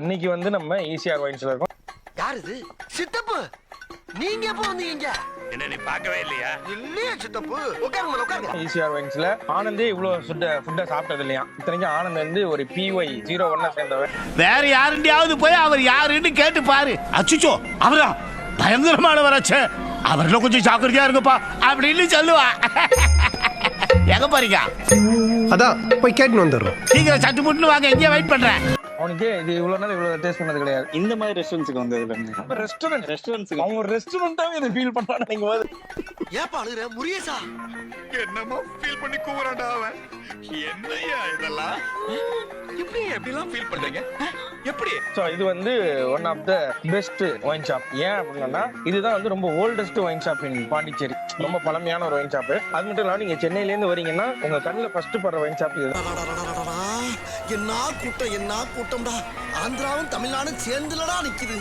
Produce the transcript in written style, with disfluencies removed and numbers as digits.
இன்னைக்கு வந்து நம்ம ஈசிஆர் ஒயின்ஸ்ல இருக்கோம். யார் இது? சித்தப்பு. நீங்க எப்போ வந்தீங்க? என்ன நீ பார்க்கவே இல்லையா? இல்லையா சித்தப்பு? உட்காருங்க உட்காருங்க. ஈசிஆர் ஒயின்ஸ்ல ஆனந்தே இவ்வளவு ஃபுட்டை சாப்பிட்டது இல்லையா. இத்தனைக்கும் ஆனந்த் வந்து ஒரு PY01 சேர்ந்தவன். வேற யாருண்டியாவது போய் அவர் யாருன்னு கேட்டு பாரு. அச்சுச்சோ அவரா பயங்கரமானவராச்சே, அவர்ல கொஞ்சம் ஜாக்கிரதையா இருங்கப்பா அப்படின்னு சொல்லுவா. எங்க போறீங்க? அதான் போய் கேட்டுன்னு வந்துடுறோம். சீக்கிரம் சட்டு முட்டுன்னு வாங்க, எங்கேயே வெயிட் பண்றேன். அவனுக்கு இது இவ்வளவு நாள் இவ்வளவு டேஸ்ட் பண்ணது கிடையாது. இந்த மாதிரி ரெஸ்டாரண்ட்ஸ்க்கு வந்ததுல நம்ம ரெஸ்டாரண்ட்ஸ்க்கு அவங்க அவன் ரெஸ்டாரண்டாவே இதை ஃபீல் பண்றானே. நீங்க வந்து ஏப்பா அழுகுற? முரியேசா என்னமோ ஃபீல் பண்ணி கூவுறான்டா அவன். என்னையா இதெல்லாம்? எப்படிலாம் ஃபீல் பண்றீங்க? எப்படி? ஸோ இது வந்து one of the best wine shop. ஏன் அப்படின்னா இதுதான் வந்து ரொம்ப oldest wine shop in Pondicherry. ரொம்ப பழமையான ஒரு ஒயின் ஷாப். அது மட்டும் இல்லாம நீங்க சென்னையில இருந்து வரீங்கன்னா உங்க கண்ணில் ஃபர்ஸ்ட் படுற ஒயின் ஷாப் இது. என்ன கூட்டம் என்ன கூட்டம்டா. ஆந்திராவும் தமிழ்நாடும் சேர்ந்துலடா நிக்குது.